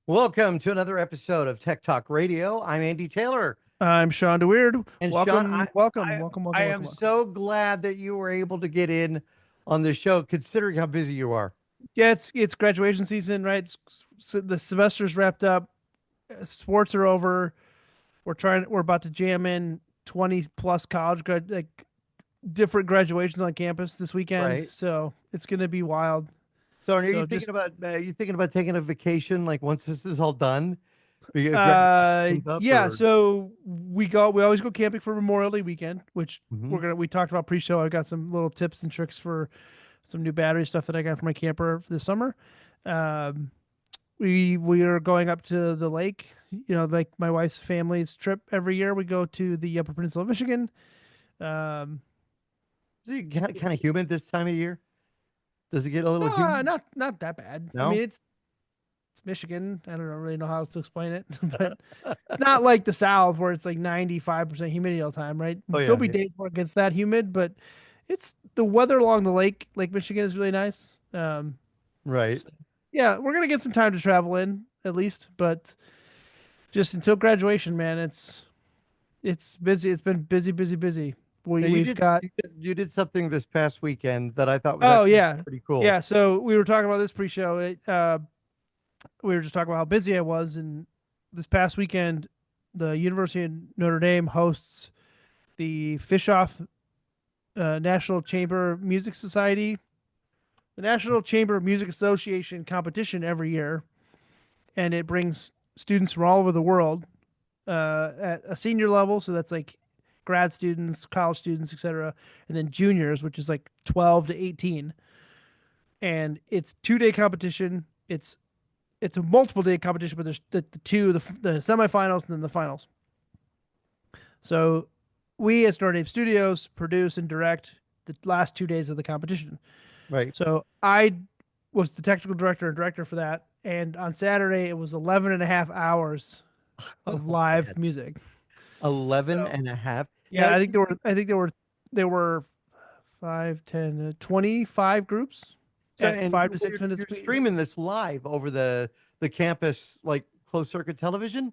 Welcome to another episode of Tech Talk Radio. I'm Andy Taylor. I'm Shawn DeWeerd. And Shawn, Welcome, welcome, welcome, I welcome, am welcome, welcome. so glad that you were able to get in on the show, considering how busy you are. Yeah, it's graduation season, right? So the semester's wrapped up. Sports are over. We're about to jam in 20 plus different graduations on campus this weekend. Right. So it's gonna be wild. So are you So thinking just about taking a vacation like once this is all done? Graduation's up yeah. or So we always go camping for Memorial Day weekend, which Mhm. we talked about pre-show. I got some little tips and tricks for some new battery stuff that I got for my camper this summer. Um, we are going up to the lake. You know, like my wife's family's trip every year. We go to the Upper Peninsula of Michigan. Um, is it kind of humid this time of year? Does it get a little humid? not that bad. I No? mean, it's Michigan. I don't really know how else to explain it, but it's not like the South where it's like 95% humidity all the time, right? Oh There'll yeah, be yeah. days where it gets that humid, but it's the weather along the Lake Michigan is really nice. Right. Yeah, we're gonna get some time to travel in at least, but just until graduation, man, it's busy. It's been busy, busy, busy. Now We've got you did something this past weekend that I thought was oh actually yeah, pretty cool. yeah. So we were talking about this pre-show. We were just talking about how busy I was, and this past weekend, the University of Notre Dame hosts the Fischoff National Chamber Music Society, the National Chamber of Music Association competition every year, and it brings students from all over the world at a senior level. So that's like grad students, college students, etc., and then juniors, which is like 12 to 18. And it's 2 day competition. It's a multiple day competition, but there's the semifinals and then the finals. So we as Notre Dame Studios produce and direct the last 2 days of the competition. Right. So I was the technical director and director for that. And on Saturday, it was 11 and a half hours of Oh, live man. music. 11 So and a half. yeah, Now, there were 5, 10, 25 groups at and 5 to 6 minutes. you're streaming this live over the campus like closed circuit television?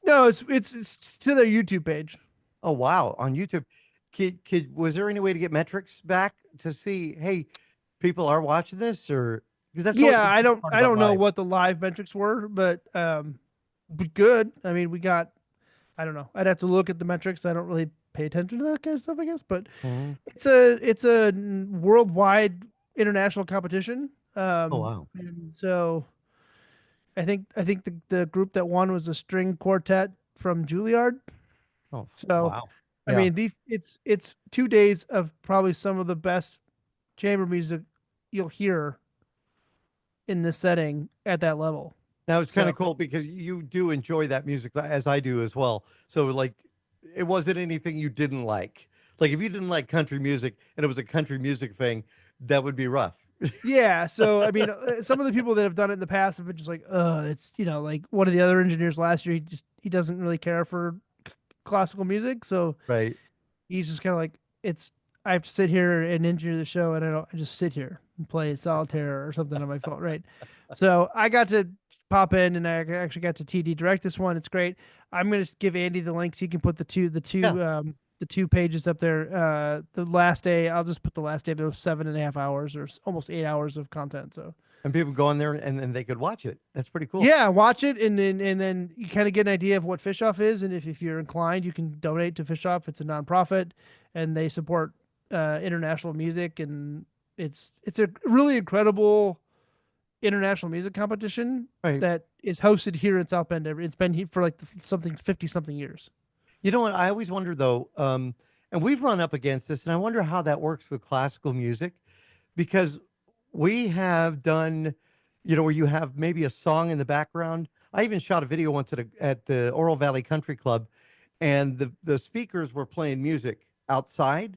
No, it's to their YouTube page. Oh wow, on YouTube. Was there any way to get metrics back to see, hey, people are watching this, or because that's always Yeah, the best part I about don't know live. what the live metrics were, but good. I mean, I don't know. I'd have to look at the metrics. I don't really pay attention to that kind of stuff, I guess. But Mhm. it's a worldwide international competition. Oh wow. And so I think the group that won was a string quartet from Juilliard. Oh So wow. I Yeah. mean, it's 2 days of probably some of the best chamber music you'll hear in this setting at that level. Now it's kind So of cool because you do enjoy that music as I do as well. So like, it wasn't anything you didn't like. Like if you didn't like country music and it was a country music thing, that would be rough. yeah, so I mean, some of the people that have done it in the past have been just like, it's like one of the other engineers last year. He doesn't really care for classical music, so Right. he's just kind of like, it's I have to sit here and engineer the show, and I just sit here and play solitaire or something on my phone, right? So I got to pop in, and I actually got to TD direct this one. It's great. I'm gonna give Andy the links. He can put Yeah. the 2 pages up there. The last day, I'll just put the last day. But it was 7.5 hours or almost 8 hours of content. So And people go in there and then they could watch it. That's pretty cool. yeah, watch it, and then you kind of get an idea of what Fischoff is, and if you're inclined, you can donate to Fischoff. It's a nonprofit, and they support international music, and it's a really incredible international music competition Right. that is hosted here in South Bend. It's been here for like something 50 something years. You know what? I always wonder though, and we've run up against this, and I wonder how that works with classical music because we have done, where you have maybe a song in the background. I even shot a video once at the Oral Valley Country Club, and the speakers were playing music outside,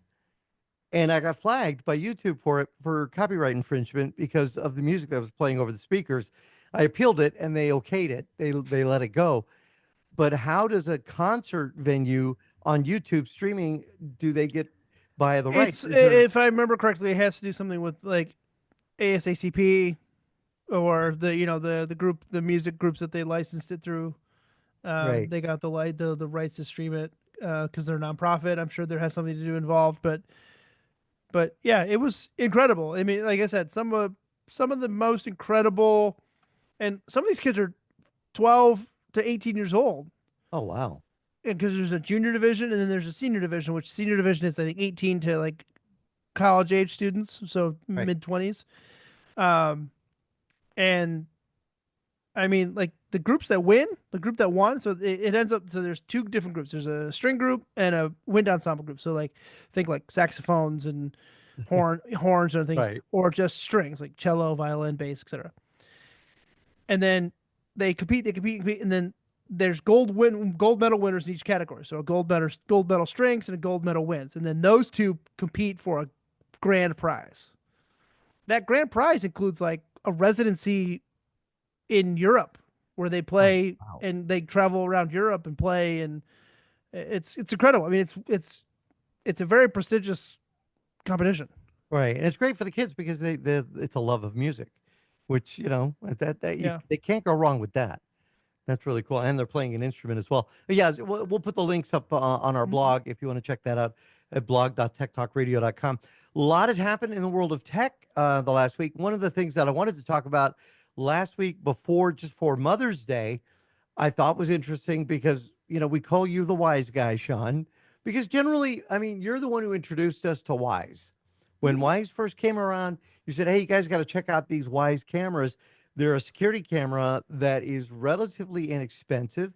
and I got flagged by YouTube for it for copyright infringement because of the music that was playing over the speakers. I appealed it, and they okayed it. They let it go. But how does a concert venue on YouTube streaming do they get by the rights? It's Is there if I remember correctly, it has to do something with like ASACP or the music groups that they licensed it through. Right. They got the rights to stream it because they're a nonprofit. I'm sure there has something to do involved, but yeah, it was incredible. I mean, like I said, some of the most incredible, and some of these kids are 12 to 18 years old. Oh, wow. And because there's a junior division and then there's a senior division, which senior division is I think 18 to like college age students, so Right. mid 20s. Um, and I mean, like the groups that win, the group that won, so it ends up so there's two different groups. There's a string group and a wind ensemble group. So like think like saxophones and horns and things, Right. or just strings like cello, violin, bass, etc. And then they compete, and then there's gold medal winners in each category. So a gold medal strings and a gold medal wins, and then those two compete for a grand prize. That grand prize includes like a residency in Europe where they Oh, play wow. and they travel around Europe and play, and it's incredible. I mean, it's a very prestigious competition. Right. And it's great for the kids because they it's a love of music, which, Yeah. they can't go wrong with that. That's really cool. And they're playing an instrument as well. But yeah, we'll put the links up on our Mhm. blog if you want to check that out at blog.techtalkradio.com. A lot has happened in the world of tech the last week. One of the things that I wanted to talk about last week just for Mother's Day, I thought was interesting because, we call you the wise guy, Shawn, because generally, I mean, you're the one who introduced us to Wyze. When Wyze first came around, you said, hey, you guys got to check out these Wyze cameras. They're a security camera that is relatively inexpensive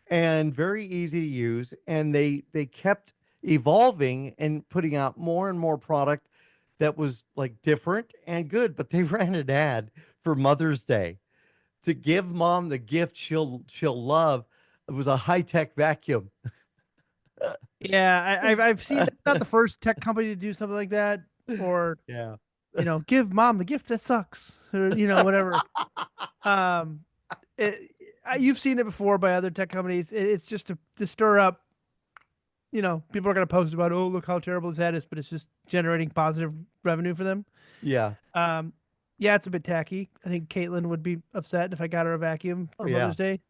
and very easy to use. And they kept evolving and putting out more and more product that was like different and good. But they ran an ad for Mother's Day to give mom the gift she'll love. It was a high-tech vacuum. Yeah, I've seen it's not the first tech company to do something like that, or Yeah. give mom the gift that sucks, or whatever. Um, you've seen it before by other tech companies. It's just to stir up. People are going to post about, oh, look how terrible this ad is, but it's just generating positive revenue for them. Yeah. Um, yeah, it's a bit tacky. I think Caitlin would be upset if I got her a vacuum Oh for yeah. Mother's Day.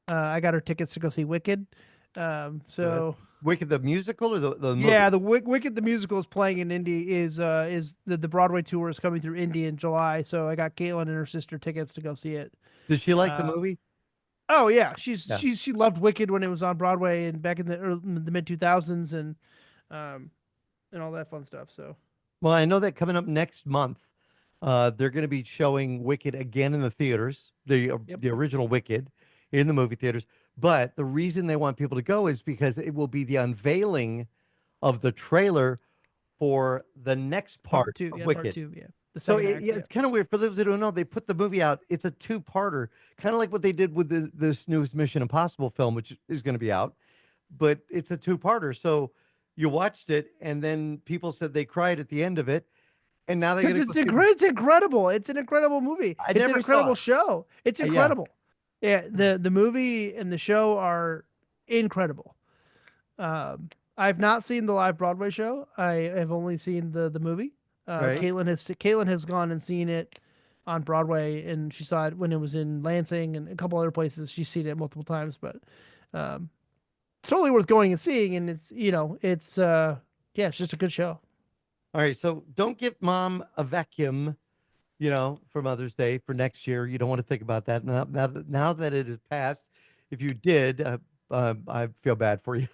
I got her tickets to go see Wicked. Well, So Wicked the musical or the yeah, movie? the Wicked the musical is playing in Indy. Is the Broadway tour is coming through Indy in July. So I got Caitlin and her sister tickets to go see it. Did she like the Uh, movie? oh yeah, Yeah. she loved Wicked when it was on Broadway and back in the mid 2000s, um and all that fun stuff. So Well, I know that coming up next month, they're going to be showing Wicked again in the theaters, yep. the original Wicked in the movie theaters. But the reason they want people to go is because it will be the unveiling of the trailer for the next Part part two, of yeah, part Wicked. two, yeah, the So second act, yeah, yeah. it's kind of weird for those that don't know. They put the movie out. It's a two-parter, kind of like what they did with this newest Mission Impossible film, which is going to be out. But it's a two-parter. So you watched it, and then people said they cried at the end of it, and now they're Because going to go see. it's incredible. It's an incredible movie. I It's an never saw incredible it. show. It's Yeah. incredible. Yeah, the movie and the show are incredible. I've not seen the live Broadway show. I have only seen the movie. Right. Caitlin has gone and seen it on Broadway, and she saw it when it was in Lansing and a couple other places. She's seen it multiple times, but um, it's totally worth going and seeing. And it's yeah, it's just a good show. All right. So don't give mom a vacuum, for Mother's Day for next year. You don't want to think about that now that it has passed. If you did, I feel bad for you.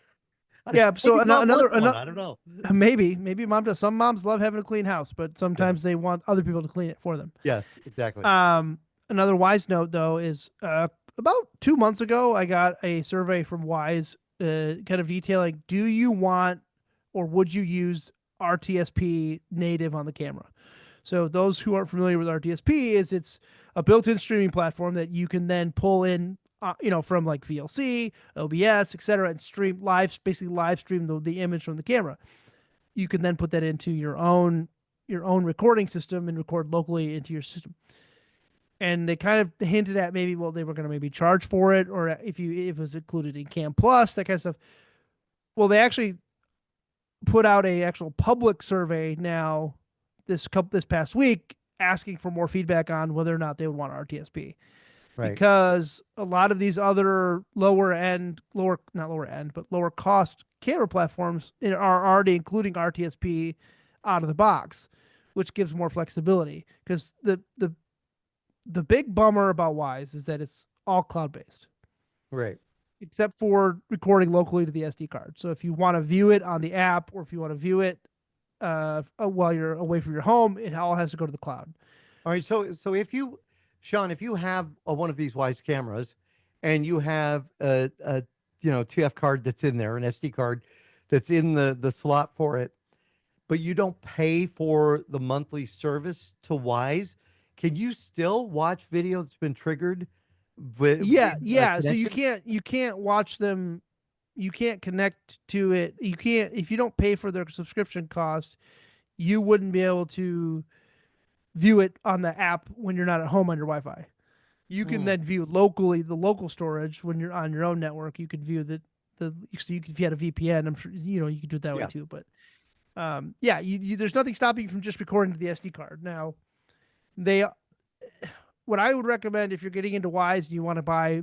Yeah. So Maybe mom another wants one. another I don't know. maybe mom does. Some moms love having a clean house, but Yeah. sometimes they want other people to clean it for them. Yes, exactly. Um, Another Wise note though is about 2 months ago, I got a survey from Wise, kind of detailing: do you want or would you use RTSP native on the camera? So those who aren't familiar with RTSP, it's a built-in streaming platform that you can then pull in, from like VLC, OBS, etc., and basically live stream the image from the camera. You can then put that into your own recording system and record locally into your system. And they kind of hinted at maybe, well, they were going to maybe charge for it, or if it was included in Cam Plus, that kind of stuff. Well, they actually put out a actual public survey now this past week, asking for more feedback on whether or not they would want RTSP, Right. because a lot of these other not lower end, but lower cost camera platforms are already including RTSP out of the box, which gives more flexibility. Because the big bummer about Wyze is that it's all cloud based, Right. except for recording locally to the SD card. So if you want to view it on the app, or if you want to view it while you're away from your home, it all has to go to the cloud. All right. So if you, Shawn, if you have one of these Wyze cameras and you have a TF card that's in there, an SD card that's in the slot for it, but you don't pay for the monthly service to Wyze, can you still watch video that's been triggered with Yeah. So connection? you can't watch them. You can't connect to it. You can't, if you don't pay for their subscription cost, you wouldn't be able to view it on the app when you're not at home on your Wi-Fi. You can Mm, then view locally the local storage when you're on your own network. You can view the so you can, if you had a VPN, I'm sure you could do it that way yeah. too. But yeah, there's nothing stopping you from just recording to the SD card. Now, they what I would recommend if you're getting into Wyze and you want to buy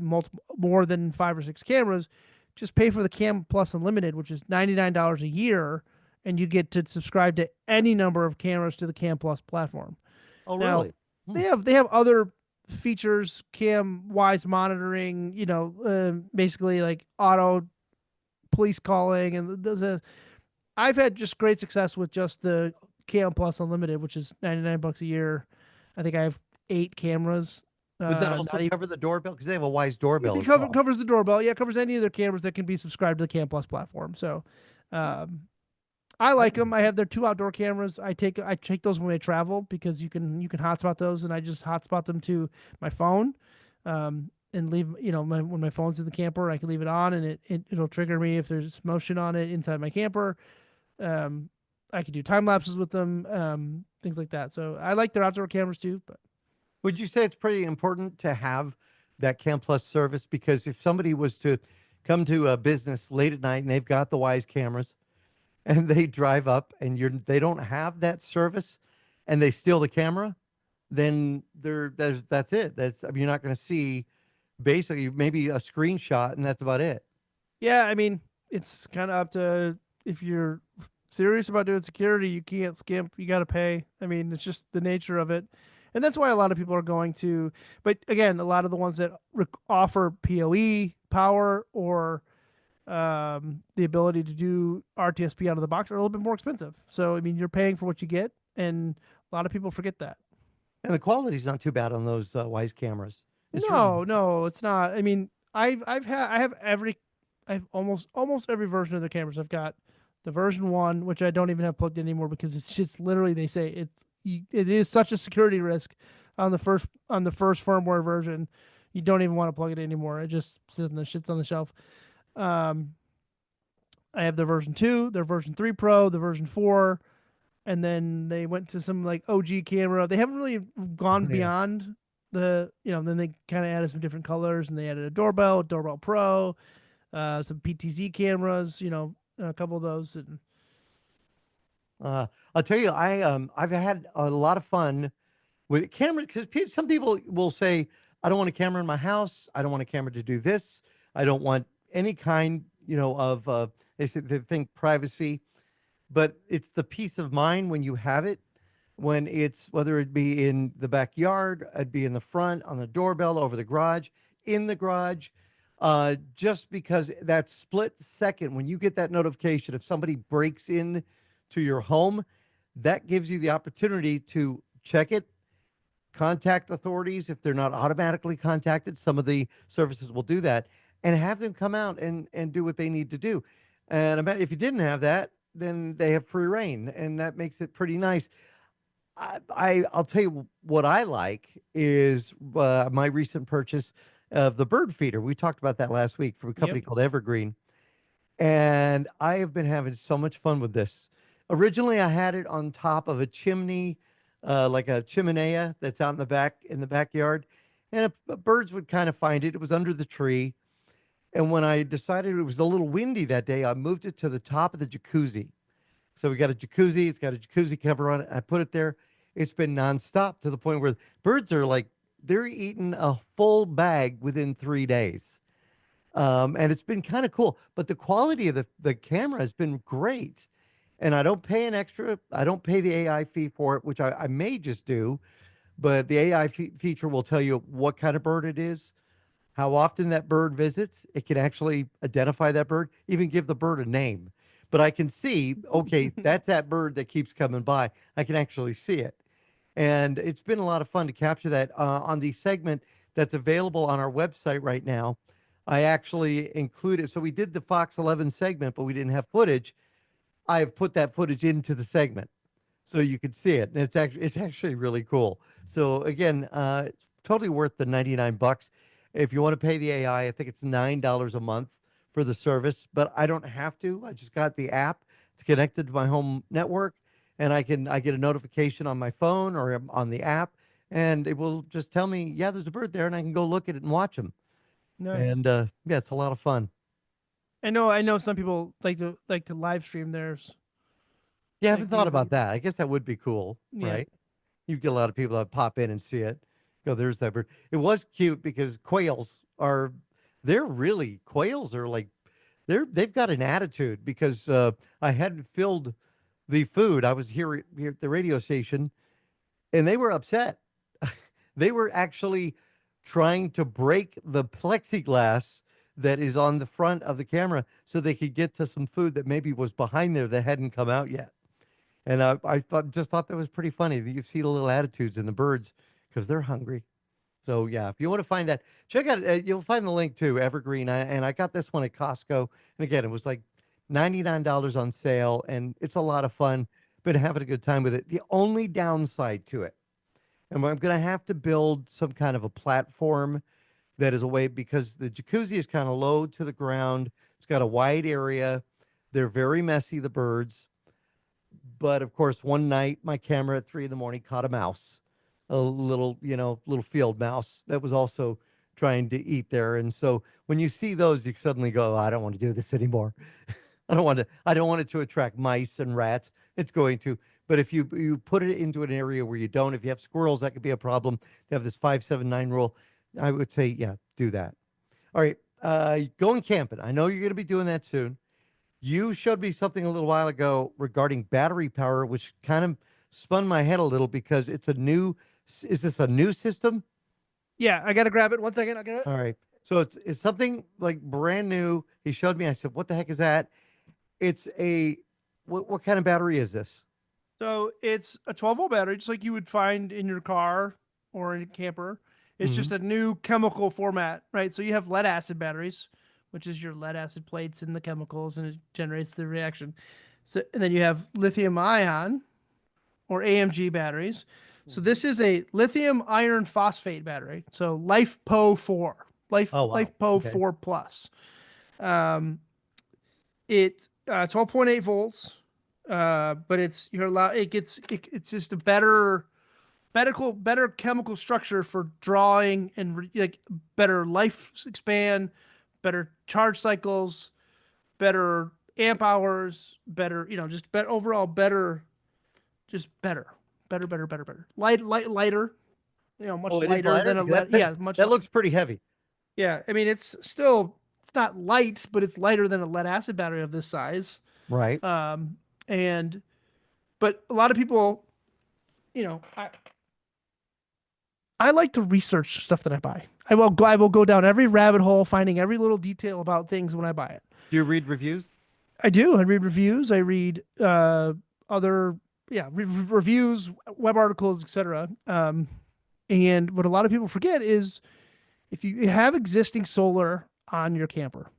more than 5 or 6 cameras, just pay for the Cam Plus Unlimited, which is $99 a year, and you get to subscribe to any number of cameras to the Cam Plus platform. Oh, Now, really? Hmm. they have other features, Cam Wyze monitoring, basically like auto police calling, and I've had just great success with just the Cam Plus Unlimited, which is $99 a year. I think I have 8 cameras. Would that also Not even cover the doorbell? Because they have a Wyze doorbell it as well. covers the doorbell. Yeah, it covers any of their cameras that can be subscribed to the Cam Plus platform. So, um, I I like didn't. them. I have their 2 outdoor cameras. I take those when I travel because you can hotspot those, and I just hotspot them to my phone, and leave when my phone's in the camper, I can leave it on, and it'll trigger me if there's motion on it inside my camper. Um, I can do time lapses with them, things like that. So I like their outdoor cameras too. But Would you say it's pretty important to have that Cam Plus service? Because if somebody was to come to a business late at night and they've got the Wyze cameras and they drive up and they don't have that service and they steal the camera, then that's it. That's, I mean, you're not going to see basically maybe a screenshot and that's about it. yeah, I mean, it's kind of up to, if you're serious about doing security, you can't skimp. You got to pay. I mean, it's just the nature of it. And that's why a lot of people are going to, but again, a lot of the ones that offer PoE power, or the ability to do RTSP out of the box, are a little bit more expensive. So, I mean, you're paying for what you get, and a lot of people forget that. And the quality's not too bad on those Wyze cameras. It's really, No, it's not. I mean, I have almost every version of the cameras. I've got the version 1, which I don't even have plugged in anymore because it's just literally, they say it is such a security risk on the first firmware version. You don't even want to plug it in anymore. It just sits on the shelf. Um, I have the version 2, their version 3 Pro, the version 4, and then they went to some like OG camera. They haven't really gone yeah. beyond then they kind of added some different colors, and they added a doorbell Pro, some PTZ cameras, a couple of those. And I'll tell you, I've had a lot of fun with camera because some people will say, I don't want a camera in my house. I don't want a camera to do this. I don't want any kind, of they think privacy, but it's the peace of mind when you have it, when it's whether it be in the backyard, it'd be in the front, on the doorbell, over the garage, in the garage. Just because that split second when you get that notification if somebody breaks in to your home, that gives you the opportunity to check it, contact authorities if they're not automatically contacted. Some of the services will do that, and have them come out and do what they need to do. And if you didn't have that, then they have free reign, and that makes it pretty nice. I'll tell you what I like is my recent purchase of the bird feeder. We talked about that last week from a yep, company called Evergreen, and I have been having so much fun with this. Originally, I had it on top of a chimney, like a chimenea that's out in the backyard, and birds would kind of find it. It was under the tree, and when I decided it was a little windy that day, I moved it to the top of the jacuzzi. So we got a jacuzzi. It's got a jacuzzi cover on it. I put it there, it's been nonstop to the point where birds are like they're eating a full bag within 3 days. And it's been kind of cool. But the quality of the camera has been great. And I don't pay an extra, I don't pay the AI fee for it, which I may just do. But the AI feature will tell you what kind of bird it is, how often that bird visits. It can actually identify that bird, even give the bird a name. But I can see, okay, that's that bird that keeps coming by. I can actually see it. And it's been a lot of fun to capture that on the segment that's available on our website right now. I actually included, so we did the Fox 11 segment, but we didn't have footage. I have put that footage into the segment so you can see it. And it's actually really cool. So again, it's totally worth the 99 bucks. If you want to pay the AI, I think it's $9 a month for the service, but I don't have to. I just got the app. It's connected to my home network, and I get a notification on my phone or on the app, and it will just tell me, yeah, there's a bird there, and I can go look at it and watch them. Nice. And yeah, it's a lot of fun. I know some people like to live stream theirs. Yeah, I Like haven't thought the about that. I guess that would be cool, yeah. right? You get a lot of people that pop in and see it. Go, there's that bird. It was cute because quails are like they've got an attitude because I hadn't filled the food. I was here at the radio station, and they were upset. They were actually trying to break the plexiglass that is on the front of the camera so they could get to some food that maybe was behind there that hadn't come out yet. And I thought that was pretty funny that you see the little attitudes in the birds because they're hungry. So yeah, if you want to find that, check out. You'll find the link to Evergreen. And I got this one at Costco. And again, it was like $99 on sale, and it's a lot of fun. Been having a good time with it. The only downside to it, and I'm going to have to build some kind of a platform that is away because the jacuzzi is kind of low to the ground. It's got a wide area. They're very messy, the birds. But of course, one night my camera at 3 in the morning caught a mouse, a little, little field mouse that was also trying to eat there. And so when you see those, you suddenly go, I don't want to do this anymore. I don't want it to attract mice and rats. It's going to, but if you put it into an area where you don't, if you have squirrels, that could be a problem. They have this 579 rule. I would say, yeah, do that. All right. Going camping. I know you're going to be doing that soon. You showed me something a little while ago regarding battery power, which kind of spun my head a little because is this a new system? Yeah, I gotta grab it. 1 second, I'll get it. All right. So it's something like brand new. He showed me. I said, what the heck is that? It's what kind of battery is this? So it's a 12-volt battery, just like you would find in your car or in a camper. It's Hmm. just a new chemical format, right? So you have lead acid batteries, which is your lead acid plates and the chemicals, and it generates the reaction. So and then you have lithium ion or AMG batteries. So Hmm. this is a lithium iron phosphate battery. So LifePo 4, Oh, wow. LifePo Okay. 4 Plus. Um, it 12.8 volts, but it's just a better chemical structure for drawing and like better life span, better charge cycles, better amp hours, better just better overall better, just better. Lighter, much Oh, it is lighter lighter than a because lead. Yeah, much. that looks pretty heavy. Yeah, I mean it's not light, but it's lighter than a lead acid battery of this size. Right. Um, and but a lot of people, you know, I like to research stuff that I buy. I will go down every rabbit hole, finding every little detail about things when I buy it. Do you read reviews? I do. I read reviews. I read other reviews, web articles, etc. And what a lot of people forget is if you have existing solar on your camper.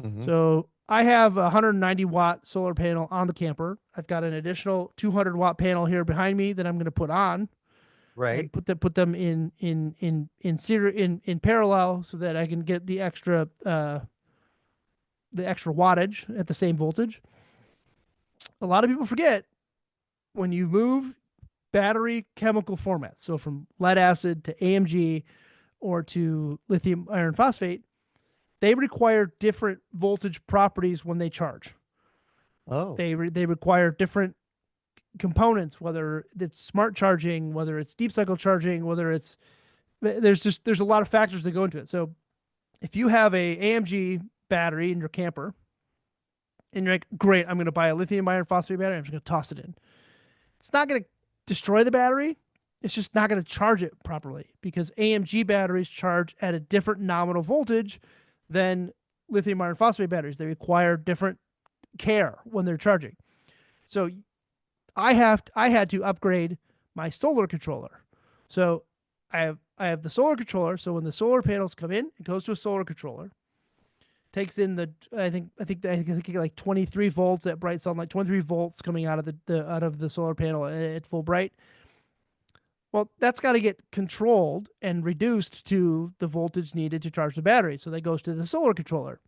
Hmm. So I have a 190-watt solar panel on the camper. I've got an additional 200-watt panel here behind me that I'm going to put on Right. and put them in parallel so that I can get the extra wattage at the same voltage. A lot of people forget when you move battery chemical formats, so from lead acid to AMG or to lithium iron phosphate, they require different voltage properties when they charge. Oh. They require different components, whether it's smart charging, whether it's deep cycle charging, whether it's there's a lot of factors that go into it. So if you have a AMG battery in your camper and you're like, great, I'm going to buy a lithium iron phosphate battery, I'm just going to toss it in. It's not going to destroy the battery. It's just not going to charge it properly because AMG batteries charge at a different nominal voltage than lithium iron phosphate batteries. They require different care when they're charging. So I had to upgrade my solar controller. So I have the solar controller. So when the solar panels come in, it goes to a solar controller. Takes in the I think like 23 volts at bright sunlight, 23 volts coming out of the solar panel at full bright. Well, that's got to get controlled and reduced to the voltage needed to charge the battery. So that goes to the solar controller.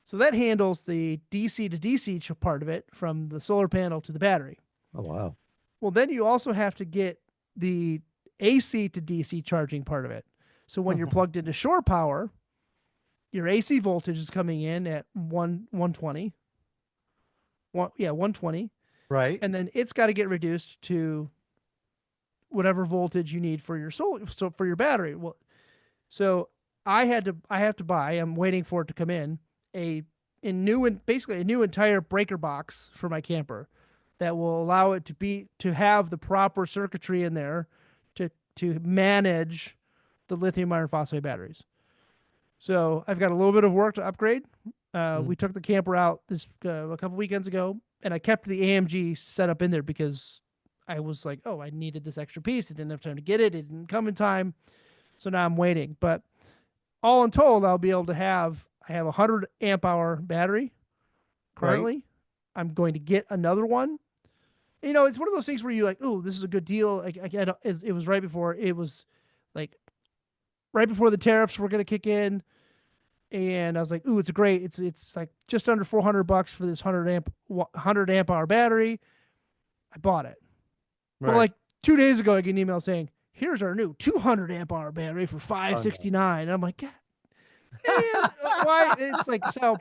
So that handles the DC to DC part of it from the solar panel to the battery. Oh, wow. Well, then you also have to get the AC to DC charging part of it. So when you're plugged into shore power, your AC voltage is coming in at 120. 120. Right. And then it's got to get reduced to whatever voltage you need for your for your battery. Well, so I have to buy, I'm waiting for it to come in, basically a new entire breaker box for my camper that will allow it to have the proper circuitry in there to manage the lithium iron phosphate batteries. So I've got a little bit of work to upgrade. We took the camper out a couple weekends ago, and I kept the AMG setup in there because I was like, oh, I needed this extra piece. I didn't have time to get it. It didn't come in time. So now I'm waiting. But all in told, I have a 100 amp hour battery currently. Right. I'm going to get another one. You know, it's one of those things where you're like, oh, this is a good deal. It was right before the tariffs were going to kick in. And I was like, ooh, it's like just under $400 for this 100 amp hour battery. I bought it. Right. Well, like 2 days ago, I get an email saying, here's our new 200 amp hour battery for $569. No. And I'm like, yeah, why? It's like, so.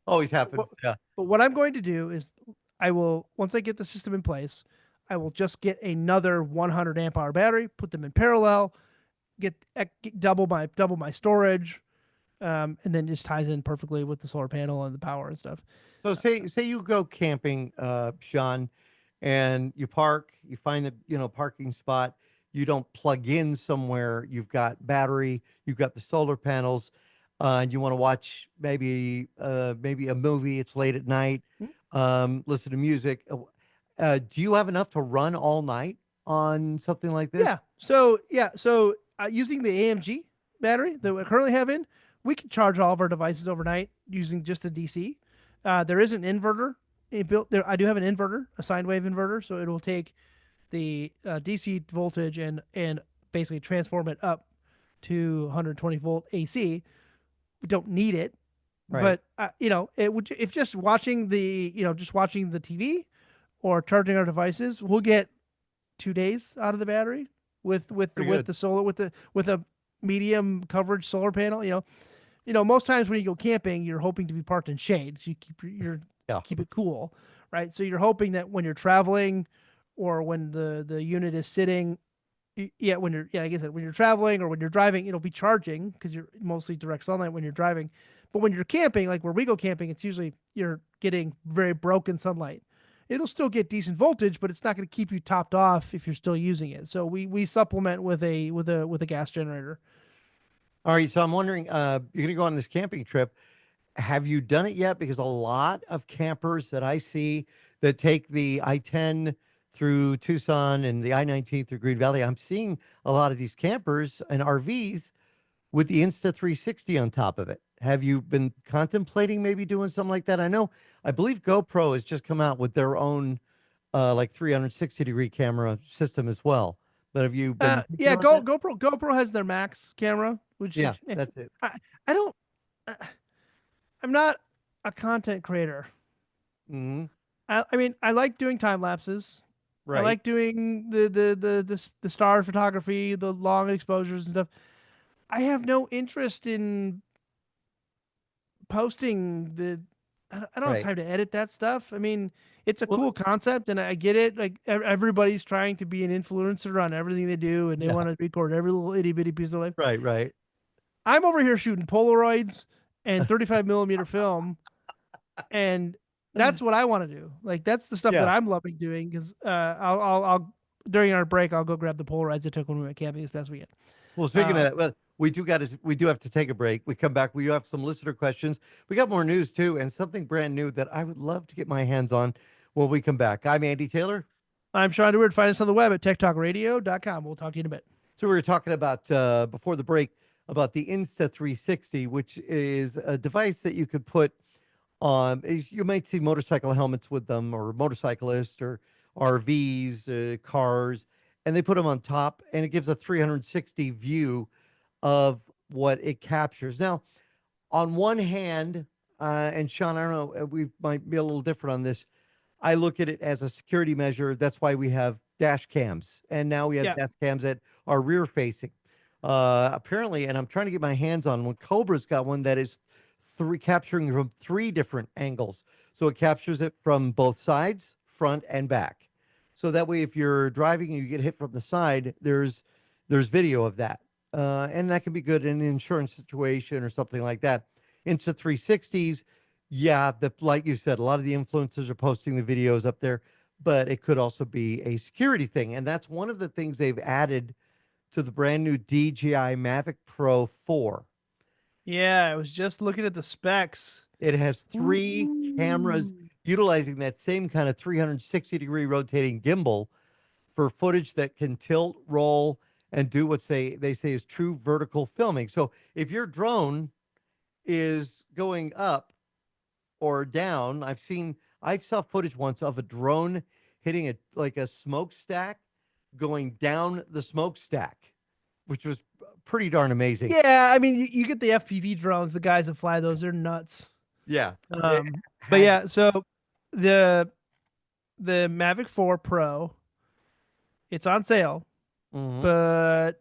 Always happens. Yeah. But what I'm going to do is once I get the system in place, I will just get another 100 amp hour battery, put them in parallel, get double my storage. And then just ties in perfectly with the solar panel and the power and stuff. So say you go camping, Shawn, and you find the parking spot. You don't plug in somewhere. You've got battery. You've got the solar panels, and you want to watch maybe a movie. It's late at night. Listen to music. Do you have enough to run all night on something like this? Yeah. So using the AMG battery that we currently have in, we can charge all of our devices overnight using just the DC. There is an inverter built there. I do have an inverter, a sine wave inverter, so it will take the DC voltage and basically transform it up to 120 volt AC. We don't need it, right. But it would, if just watching the TV or charging our devices, we'll get 2 days out of the battery with the solar with a medium coverage solar panel. Most times when you go camping, you're hoping to be parked in shade. So you keep it cool, right? So you're hoping that when you're traveling or when the unit is sitting, like I said, when you're traveling or when you're driving, it'll be charging because you're mostly direct sunlight when you're driving. But when you're camping, like where we go camping, it's usually you're getting very broken sunlight. It'll still get decent voltage, but it's not going to keep you topped off if you're still using it. So we supplement with a gas generator. All right, so I'm wondering, you're going to go on this camping trip. Have you done it yet? Because a lot of campers that I see that take the I-10 through Tucson and the I-19 through Green Valley, I'm seeing a lot of these campers and RVs with the Insta360 on top of it. Have you been contemplating maybe doing something like that? I believe GoPro has just come out with their own 360-degree camera system as well. But have you been? GoPro has their Max camera. Which that's it. I'm not a content creator. Mm-hmm. I mean, I like doing time lapses. Right. I like doing the star photography, the long exposures and stuff. I have no interest in posting I don't have Right. time to edit that stuff. I mean, it's a Well, cool concept, and I get it. Like everybody's trying to be an influencer on everything they do, and they yeah. want to record every little itty bitty piece of life. Right. Right. I'm over here shooting Polaroids and 35 millimeter film, and that's what I want to do. Like that's the stuff that Yeah. I'm loving doing because I'll during our break I'll go grab the Polaroids I took when we went camping this past weekend. Well, speaking of Uh, that, well, we do have to take a break. We come back. We do have some listener questions. We got more news too, and something brand new that I would love to get my hands on when we come back. I'm Andy Taylor. I'm Shawn DeWeerd. Find us on the web at techtalkradio.com. We'll talk to you in a bit. So we were talking about before the break about the Insta360, which is a device that you could put on. You might see motorcycle helmets with them, or motorcyclists, or RVs, cars, and they put them on top, and it gives a 360 view of what it captures. Now, on one hand, and Shawn, I don't know, we might be a little different on this. I look at it as a security measure. That's why we have dash cams, and now we have Yeah. dash cams that are rear facing. Apparently, and I'm trying to get my hands on one. Cobra's got one that is three capturing from three different angles, so it captures it from both sides, front and back. So that way, if you're driving and you get hit from the side, there's video of that, and that can be good in an insurance situation or something like that. Insta360s, yeah, like you said, a lot of the influencers are posting the videos up there, but it could also be a security thing. And that's one of the things they've added to the brand new DJI Mavic Pro 4. Yeah, I was just looking at the specs. It has three cameras Ooh. utilizing that same kind of 360-degree rotating gimbal for footage that can tilt, roll, and do what they say is true vertical filming. So if your drone is going up or down, I saw footage once of a drone hitting a smokestack going down the smokestack, which was pretty darn amazing. Yeah, I mean, you get the FPV drones, the guys that fly those, they're nuts. Yeah. It But had yeah, so the the Mavic 4 Pro, it's on sale, mhm. but